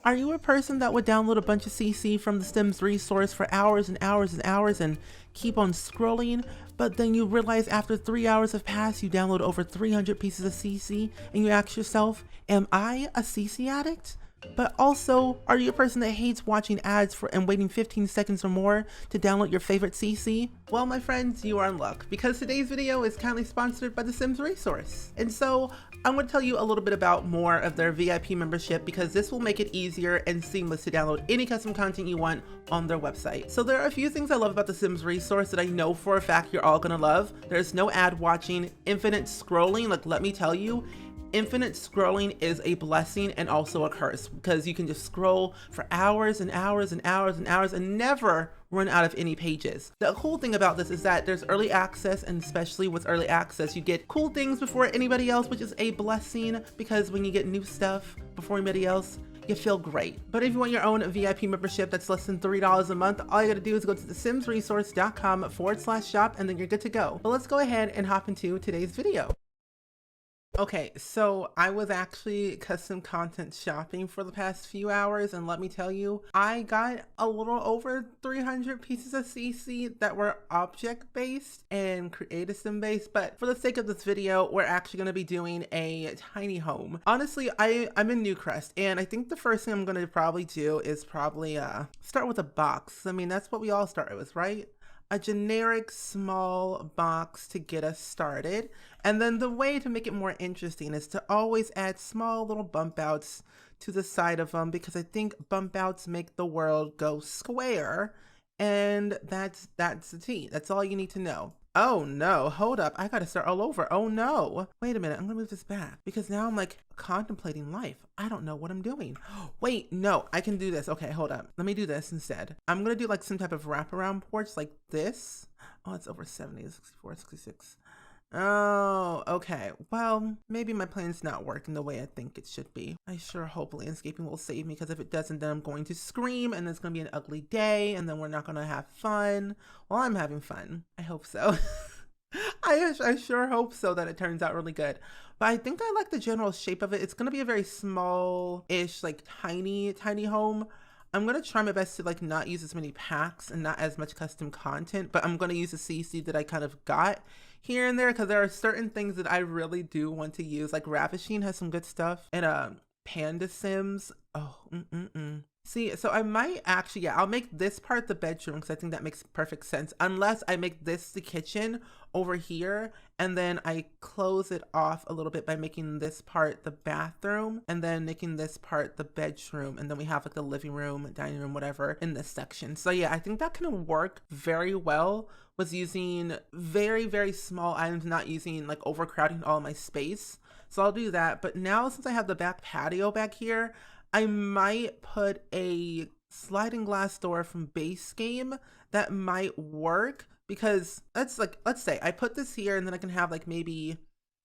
Are you a person that would download a bunch of CC from the Sims resource for hours and hours and hours and keep on scrolling, but then you realize after 3 hours have passed, you download over 300 pieces of CC and you ask yourself, am I a CC addict? But also, are you a person that hates watching ads and waiting 15 seconds or more to download your favorite CC? Well, my friends, you are in luck, because today's video is kindly sponsored by the Sims resource. And so, I'm going to tell you a little bit about more of their VIP membership, because this will make it easier and seamless to download any custom content you want on their website. So there are a few things I love about the Sims resource that I know for a fact you're all going to love. There's no ad watching, infinite scrolling. Like, let me tell you, infinite scrolling is a blessing and also a curse, because you can just scroll for hours and hours and hours and hours and never run out of any pages. The cool thing about this is that there's early access, and especially with early access, you get cool things before anybody else, which is a blessing, because when you get new stuff before anybody else, you feel great. But if you want your own VIP membership that's less than $3 a month, all you gotta do is go to thesimsresource.com/shop and then you're good to go. But let's go ahead and hop into today's video. Okay, so I was actually custom content shopping for the past few hours, and let me tell you, I got a little over 300 pieces of CC that were object-based and creative sim-based, but for the sake of this video, we're actually going to be doing a tiny home. Honestly, I'm in Newcrest, and I think the first thing I'm going to probably do is start with a box. I mean, that's what we all start with, right? A generic small box to get us started. And then the way to make it more interesting is to always add small little bump outs to the side of them, because I think bump outs make the world go square. And that's the tea. That's all you need to know. Oh no, hold up, I gotta start all over. Oh no. Wait a minute, I'm gonna move this back, because now I'm like contemplating life. I don't know what I'm doing. Wait, no, I can do this. Okay, hold up. Let me do this instead. I'm gonna do like some type of wraparound porch like this. Oh, it's over 70, 64, 66. Oh, okay. Well, maybe my plan's not working the way I think it should be. I sure hope landscaping will save me, because if it doesn't, then I'm going to scream and it's going to be an ugly day and then we're not going to have fun. Well, I'm having fun. I hope so. I sure hope so that it turns out really good. But I think I like the general shape of it. It's going to be a very small-ish, like tiny home. I'm going to try my best to like not use as many packs and not as much custom content, but I'm going to use the CC that I kind of got here and there, because there are certain things that I really do want to use. Like Ravishing has some good stuff, and Panda Sims. Oh, See, so I might actually, yeah, I'll make this part the bedroom, because I think that makes perfect sense, unless I make this the kitchen over here, and then I close it off a little bit by making this part the bathroom, and then making this part the bedroom, and then we have like the living room, dining room, whatever in this section. So yeah, I think that can work very well with using very small items, not using like overcrowding all my space. So I'll do that. But now, since I have the back patio back here, I might put a sliding glass door from base game. That might work, because let's say I put this here, and then I can have like maybe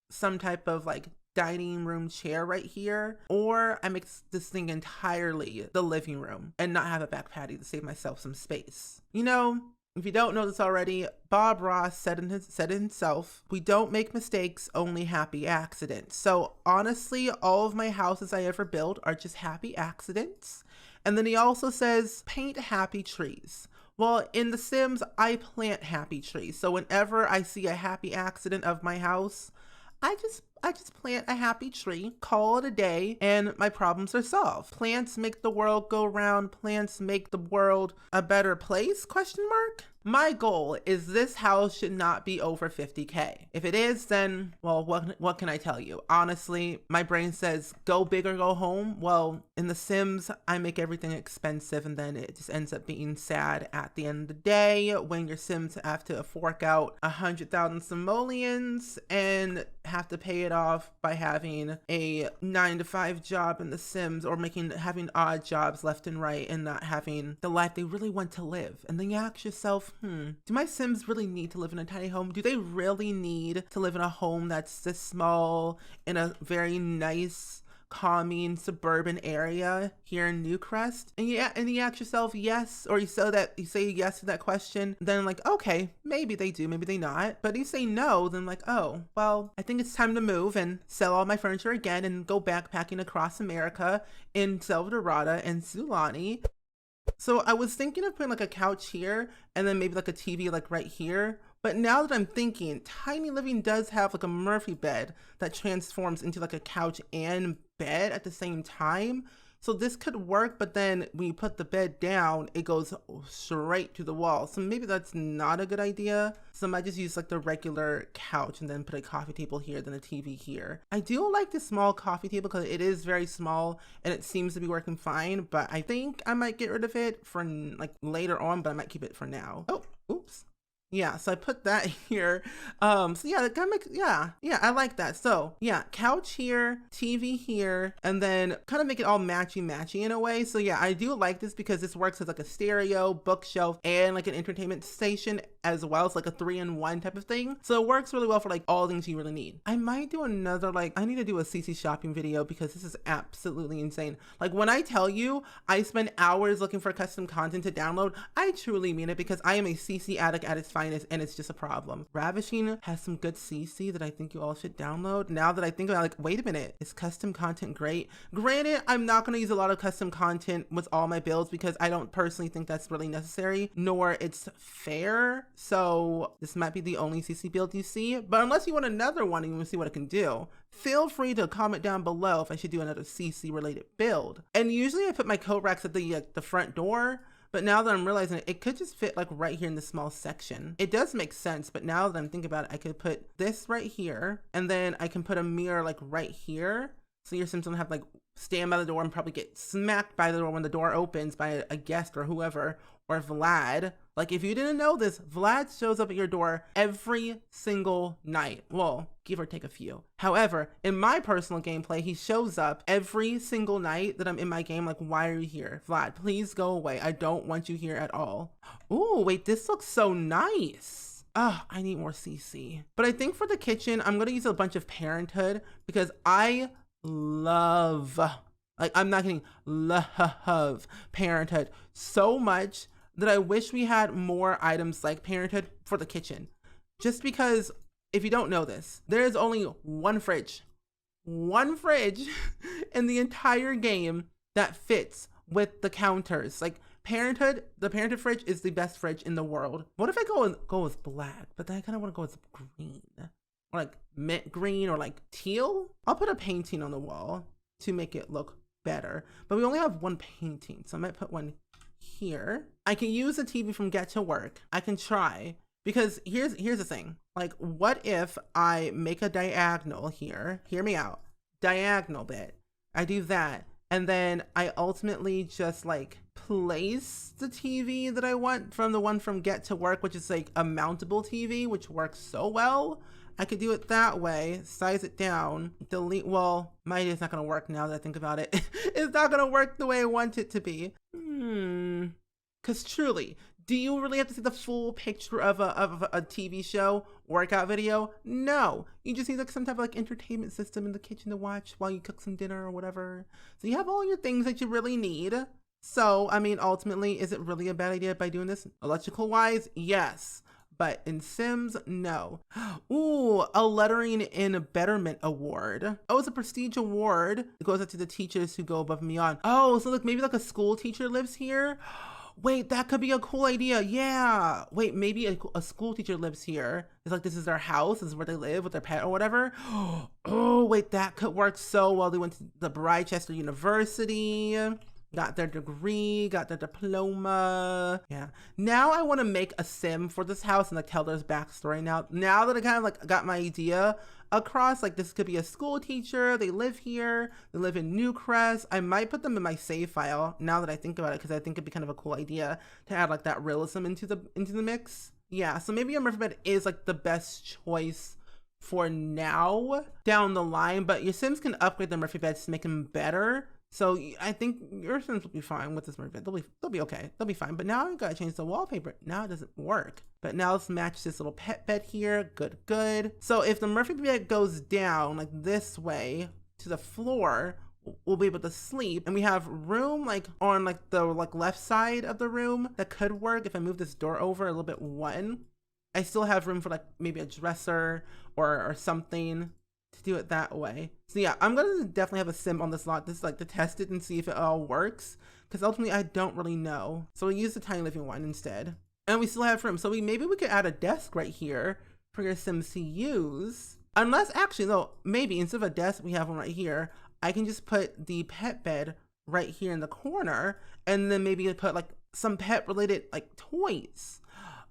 some type of like dining room chair right here, or I make this thing entirely the living room and not have a back patio to save myself some space. You know, if you don't know this already, Bob Ross said himself, we don't make mistakes, only happy accidents. So honestly, all of my houses I ever built are just happy accidents. And then he also says, paint happy trees. Well, in The Sims, I plant happy trees. So whenever I see a happy accident of my house, I just plant a happy tree, call it a day, and my problems are solved. Plants make the world go round. Plants make the world a better place, ? My goal is this house should not be over 50K. If it is, then, well, what can I tell you? Honestly, my brain says go big or go home. Well, in The Sims, I make everything expensive, and then it just ends up being sad at the end of the day when your Sims have to fork out 100,000 simoleons and have to pay it off by having a 9-to-5 job in The Sims, or having odd jobs left and right, and not having the life they really want to live. And then you ask yourself, do my Sims really need to live in a tiny home? Do they really need to live in a home that's this small, in a very nice, calming suburban area here in Newcrest? And you ask yourself yes, or you say yes to that question, then like, okay, maybe they do, maybe they not. But if you say no, then like, oh, well, I think it's time to move and sell all my furniture again and go backpacking across America in Selvdorada and Sulani. So I was thinking of putting like a couch here and then maybe like a TV like right here. But now that I'm thinking, Tiny Living does have like a Murphy bed that transforms into like a couch and bed at the same time. So this could work, but then when you put the bed down, it goes straight to the wall. So maybe that's not a good idea. So I might just use like the regular couch and then put a coffee table here, then a TV here. I do like this small coffee table because it is very small and it seems to be working fine, but I think I might get rid of it for like later on, but I might keep it for now. Oh, oops. Yeah, so I put that here. So yeah, that kind of makes, yeah, I like that. So yeah, couch here, TV here, and then kind of make it all matchy in a way. So yeah, I do like this because this works as like a stereo, bookshelf, and like an entertainment station as well. It's like a 3-in-1 type of thing. So it works really well for like all things you really need. I might do another, like, I need to do a CC shopping video because this is absolutely insane. Like when I tell you I spend hours looking for custom content to download, I truly mean it because I am a CC addict at its finest. And it's just a problem. Ravishing has some good CC that I think you all should download. Now that I think about it, like, wait a minute, is custom content great? Granted, I'm not going to use a lot of custom content with all my builds because I don't personally think that's really necessary, nor it's fair. So this might be the only CC build you see, but unless you want another one and you want to see what it can do, feel free to comment down below if I should do another CC related build. And usually I put my coat racks at the front door, but now that I'm realizing it could just fit like right here in this small section. It does make sense, but now that I'm thinking about it, I could put this right here, and then I can put a mirror like right here. So your Sims don't have to like stand by the door and probably get smacked by the door when the door opens by a guest or whoever, or Vlad. Like if you didn't know this, Vlad shows up at your door every single night. Well, give or take a few. However, in my personal gameplay, he shows up every single night that I'm in my game. Like, why are you here? Vlad, please go away. I don't want you here at all. Ooh, wait, this looks so nice. Oh, I need more CC. But I think for the kitchen, I'm gonna use a bunch of Parenthood because I love, like, I'm not kidding, love Parenthood so much that I wish we had more items like Parenthood for the kitchen. Just because, if you don't know this, there is only one fridge in the entire game that fits with the counters. Like Parenthood, the Parenthood fridge is the best fridge in the world. What if I go with black, but then I kind of want to go with green, or like mint green, or like teal? I'll put a painting on the wall to make it look better, but we only have one painting, so I might put one here. I can use a TV from Get to Work. I can try, because here's the thing. Like, what if I make a diagonal here? Hear me out. Diagonal bit. I do that, and then I ultimately just like place the TV that I want from the one from Get to Work, which is like a mountable TV, which works so well. I could do it that way, size it down, delete. Well, mine is not gonna work now that I think about it. It's not gonna work the way I want it to be. Cause truly, do you really have to see the full picture of a TV show, workout video? No, you just need like some type of like entertainment system in the kitchen to watch while you cook some dinner or whatever. So you have all your things that you really need. So, I mean, ultimately, is it really a bad idea by doing this? Electrical wise, yes. But in Sims, no. Ooh, a Lettering in Betterment Award. Oh, it's a prestige award. It goes out to the teachers who go above and beyond. Oh, so like maybe like a school teacher lives here? Wait, that could be a cool idea. Yeah. Wait, maybe a school teacher lives here. It's like this is their house. This is where they live with their pet or whatever. Oh, wait, that could work so well. They went to the Bridechester University. Got their degree, got their diploma. Yeah. Now I want to make a sim for this house and like tell their backstory. Now that I kind of like got my idea across, like this could be a school teacher. They live here. They live in Newcrest. I might put them in my save file now that I think about it, because I think it'd be kind of a cool idea to add like that realism into the mix. Yeah. So maybe a Murphy bed is like the best choice for now down the line, but your Sims can upgrade the Murphy beds to make them better. So I think your Sims will be fine with this Murphy bed. They'll be okay. They'll be fine. But now I gotta change the wallpaper. Now it doesn't work. But now let's match this little pet bed here. Good. So if the Murphy bed goes down like this way to the floor, we'll be able to sleep. And we have room like on like the like left side of the room that could work if I move this door over a little bit one. I still have room for like maybe a dresser or something to do it that way. So yeah, I'm gonna definitely have a sim on this lot just like to test it and see if it all works, because ultimately I don't really know. So we'll use the tiny living one instead. And we still have room. So maybe we could add a desk right here for your Sims to use. Unless actually, no, maybe instead of a desk, we have one right here. I can just put the pet bed right here in the corner, and then maybe put like some pet related like toys.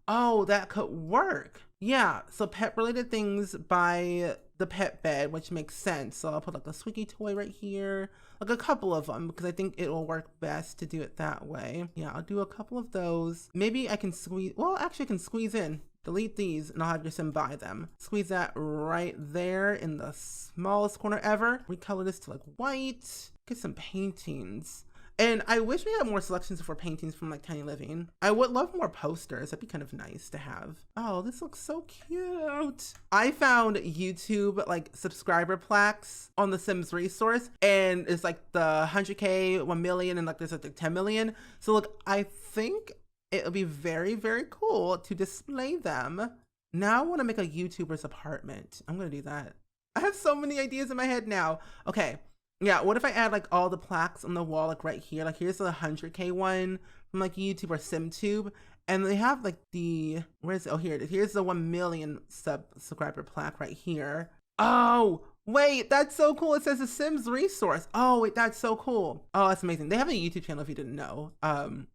Oh, that could work. Yeah, so pet related things by the pet bed, which makes sense. So I'll put like a squeaky toy right here, like a couple of them, because I think it will work best to do it that way. Yeah, I'll do a couple of those. Maybe I can squeeze, well, actually I can squeeze in. Delete these and I'll have your sim buy them. Squeeze that right there in the smallest corner ever. Recolor this to like white. Get some paintings. And I wish we had more selections for paintings from like Tiny Living. I would love more posters. That'd be kind of nice to have. Oh, this looks so cute. I found YouTube like subscriber plaques on the Sims resource, and it's like the 100K, 1 million, and like there's like 10 million. So look, I think it would be very, very cool to display them. Now I want to make a YouTuber's apartment. I'm going to do that. I have so many ideas in my head now. Okay. Yeah, what if I add like all the plaques on the wall, like right here? Like here's the 100K one from like YouTube or SimTube. And they have like the, where is it? Oh, here it is. Here's the 1 million subscriber plaque right here. Oh, wait, that's so cool. It says the Sims resource. Oh, wait, that's so cool. Oh, that's amazing. They have a YouTube channel if you didn't know.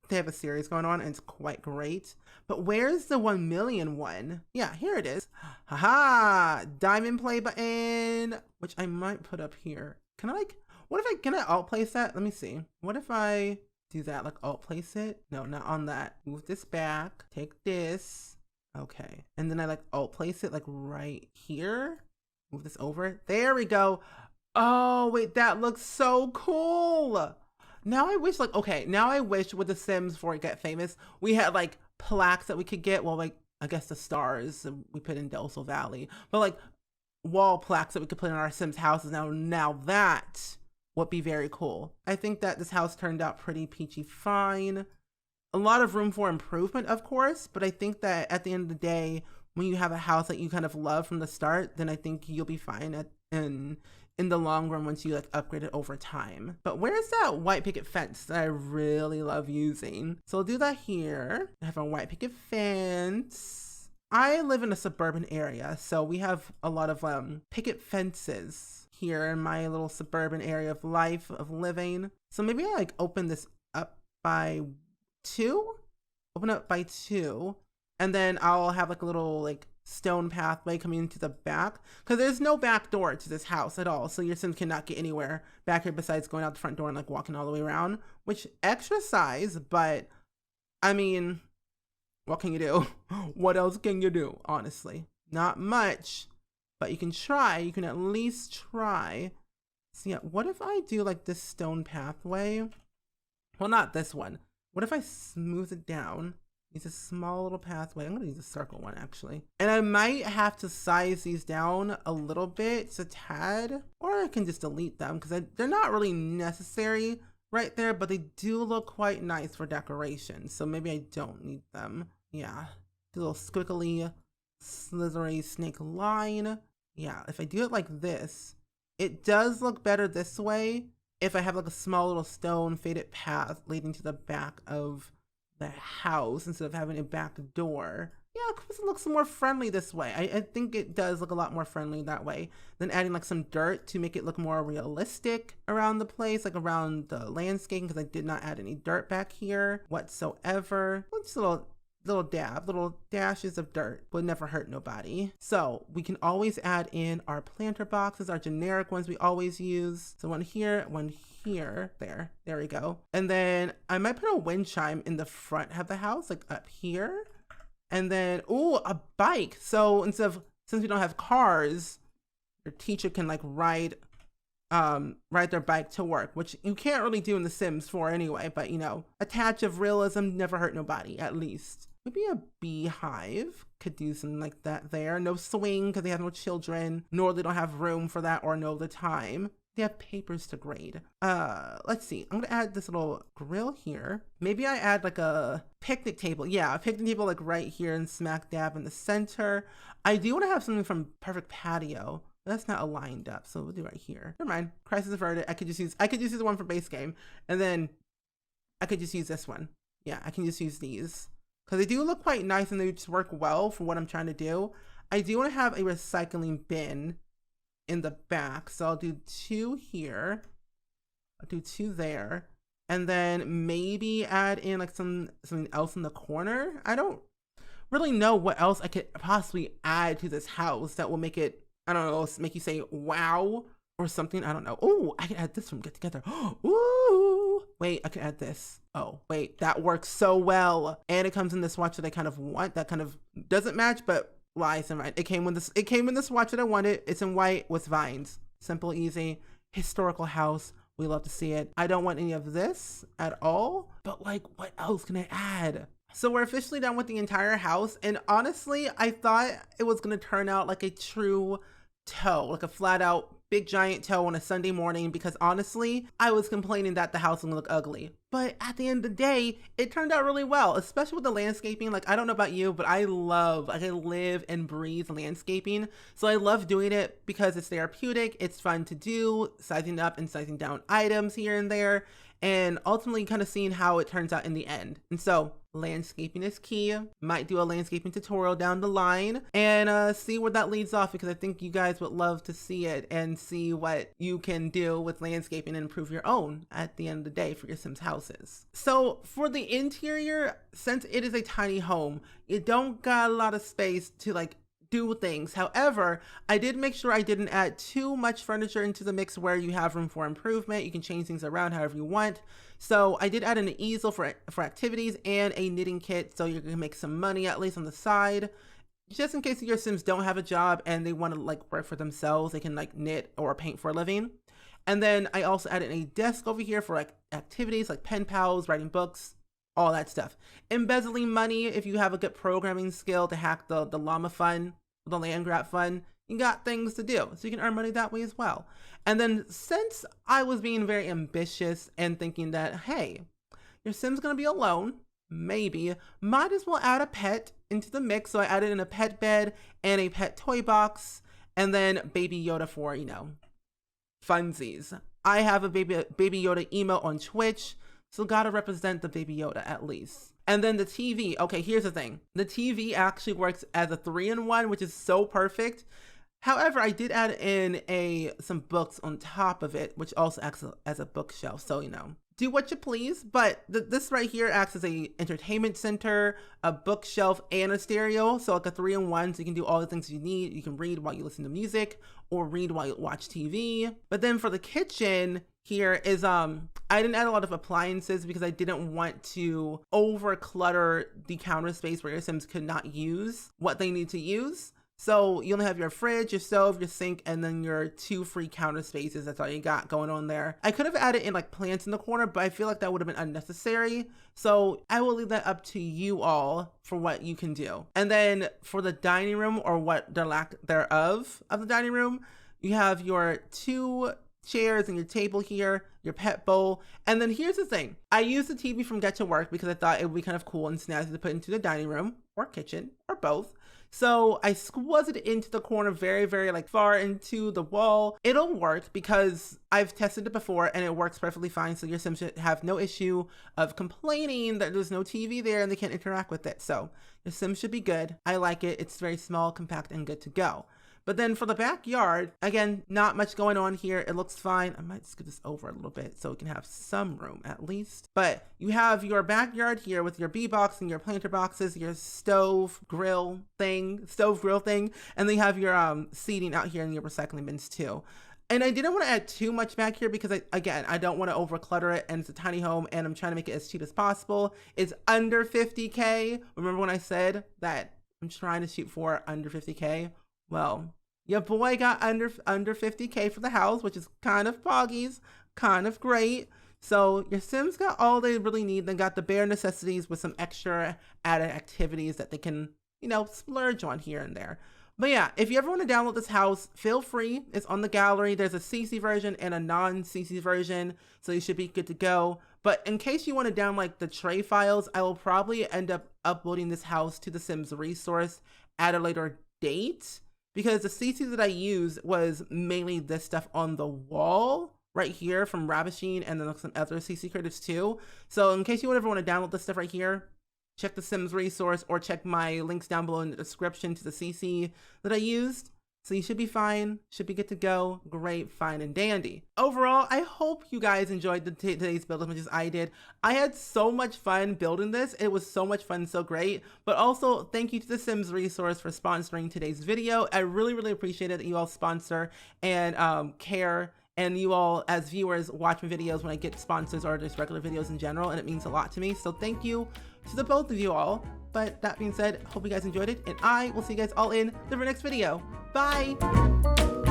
They have a series going on and it's quite great. But where's the 1 million one? Yeah, here it is. Haha, diamond play button, which I might put up here. Can I like, can I alt place that? Let me see. What if I do that, like alt place it? No, not on that. Move this back, take this. Okay. And then I like alt place it like right here. Move this over. There we go. Oh, wait, that looks so cool. Now I wish like, okay, now I wish with the Sims before it got famous, we had like plaques that we could get. Well, like, I guess the stars we put in Del Sol Valley, but like wall plaques that we could put in our Sims houses. Now that would be very cool. I think that this house turned out pretty peachy fine. A lot of room for improvement, of course, but I think that at the end of the day, when you have a house that you kind of love from the start, then I think you'll be fine in the long run once you like upgrade it over time. But where's that white picket fence that I really love using? So I'll do that here. I have a white picket fence. I live in a suburban area, so we have a lot of picket fences here in my little suburban area of life, of living. So maybe I like open this up by 2? Open up by 2. And then I'll have like a little like stone pathway coming into the back, because there's no back door to this house at all. So your Sims cannot get anywhere back here besides going out the front door and like walking all the way around, which extra size, but I mean, what can you do? What else can you do? Honestly, not much, but you can try. You can at least try. So yeah, what if I do like this stone pathway? Well, not this one. What if I smooth it down? Use a small little pathway. I'm gonna use a circle one actually. And I might have to size these down a little bit, just a tad, or I can just delete them because they're not really necessary right there, but they do look quite nice for decoration. So maybe I don't need them. Yeah, do a little squiggly, slithery snake line. Yeah, if I do it like this, it does look better this way if I have like a small little stone faded path leading to the back of the house instead of having a back door. Yeah, because it looks more friendly this way. I think it does look a lot more friendly that way than adding like some dirt to make it look more realistic around the place, like around the landscaping, because I did not add any dirt back here whatsoever. Just a little dashes of dirt would never hurt nobody. So we can always add in our planter boxes, our generic ones we always use. So one here, there we go. And then I might put a wind chime in the front of the house, like up here. And then, ooh, a bike. So since we don't have cars, your teacher can like ride their bike to work, which you can't really do in The Sims 4 anyway, but you know, a touch of realism never hurt nobody, at least. Maybe a beehive could do something like that there. No swing because they have no children, nor they don't have room for that or know the time. They have papers to grade. Let's see. I'm gonna add this little grill here. Maybe I add like a picnic table. Yeah, a picnic table like right here and smack dab in the center. I do want to have something from Perfect Patio. That's not aligned up, so we'll do right here. Never mind. Crisis averted. I could just use the one for base game, and then I could just use this one. Yeah, I can just use these because they do look quite nice and they just work well for what I'm trying to do. I do want to have a recycling bin in the back, so I'll do 2 here. I'll do 2 there, and then maybe add in like something else in the corner. I don't really know what else I could possibly add to this house that will make it, I don't know, make you say wow or something. I don't know. Oh, I can add this from Get Together. Ooh, wait, I can add this. Oh, wait, that works so well. And it comes in this watch that I kind of want. That kind of doesn't match, but lies and right. It came with this watch that I wanted. It's in white with vines. Simple, easy, historical house. We love to see it. I don't want any of this at all, but like, what else can I add? So we're officially done with the entire house. And honestly, I thought it was gonna turn out like a true toe, like a flat out big giant toe on a Sunday morning, because honestly, I was complaining that the house would look ugly. But at the end of the day, it turned out really well, especially with the landscaping. Like, I don't know about you, but I live and breathe landscaping. So I love doing it because it's therapeutic, it's fun to do, sizing up and sizing down items here and there, and ultimately kind of seeing how it turns out in the end. And so landscaping is key. Might do a landscaping tutorial down the line and see where that leads off, because I think you guys would love to see it and see what you can do with landscaping and improve your own at the end of the day for your Sims houses. So for the interior, since it is a tiny home, you don't got a lot of space to like do things. However, I did make sure I didn't add too much furniture into the mix where you have room for improvement. You can change things around however you want. So I did add an easel for activities and a knitting kit, so you can make some money at least on the side, just in case your Sims don't have a job and they want to like work for themselves. They can like knit or paint for a living. And then I also added a desk over here for like activities like pen pals, writing books, all that stuff. Embezzling money, if you have a good programming skill to hack the llama fund, the land grab fund, you got things to do. So you can earn money that way as well. And then since I was being very ambitious and thinking that, hey, your Sim's gonna be alone, maybe, might as well add a pet into the mix. So I added in a pet bed and a pet toy box, and then Baby Yoda for, you know, funsies. I have a Baby Yoda emote on Twitch, so gotta represent the Baby Yoda at least. And then the TV. Okay, here's the thing. The TV actually works as a 3-in-1, which is so perfect. However, I did add in some books on top of it, which also acts as a bookshelf. So, you know, do what you please. But this right here acts as a entertainment center, a bookshelf, and a stereo. So like a 3-in-1, so you can do all the things you need. You can read while you listen to music or read while you watch TV. But then for the kitchen, here is I didn't add a lot of appliances because I didn't want to over clutter the counter space where your Sims could not use what they need to use. So you only have your fridge, your stove, your sink, and then your 2 free counter spaces. That's all you got going on there. I could have added in like plants in the corner, but I feel like that would have been unnecessary. So I will leave that up to you all for what you can do. And then for the dining room, or what the lack thereof of the dining room, you have your 2 chairs and your table here, your pet bowl. And then here's the thing. I used the TV from Get to Work because I thought it would be kind of cool and snazzy to put into the dining room or kitchen or both. So I squeezed it into the corner very, very like far into the wall. It'll work because I've tested it before and it works perfectly fine. So your Sims should have no issue of complaining that there's no TV there and they can't interact with it. So your Sims should be good. I like it. It's very small, compact, and good to go. But then for the backyard, again, not much going on here. It looks fine. I might scoot this over a little bit so we can have some room at least. But you have your backyard here with your bee box and your planter boxes, your stove grill thing, and then you have your seating out here in your recycling bins too. And I didn't want to add too much back here because I don't want to over clutter it, and it's a tiny home and I'm trying to make it as cheap as possible. It's under 50K. Remember when I said that I'm trying to shoot for under 50K? Well, your boy got under 50K for the house, which is kind of poggies, kind of great. So your Sims got all they really need. They got the bare necessities with some extra added activities that they can, you know, splurge on here and there. But yeah, if you ever want to download this house, feel free. It's on the gallery. There's a CC version and a non-CC version, so you should be good to go. But in case you want to download like the tray files, I will probably end up uploading this house to the Sims resource at a later date, because the CC that I used was mainly this stuff on the wall right here from Ravishing, and then some other CC creators too. So in case you ever want to download this stuff right here, check the Sims resource or check my links down below in the description to the CC that I used. So you should be fine, should be good to go. Great, fine and dandy. Overall, I hope you guys enjoyed today's build as much as I did. I had so much fun building this. It was so much fun, so great. But also, thank you to the Sims resource for sponsoring today's video. I really, really appreciate it that you all sponsor and care. And you all, as viewers, watch my videos when I get sponsors or just regular videos in general, and it means a lot to me. So thank you to the both of you all. But that being said, hope you guys enjoyed it, and I will see you guys all in the next video. Bye!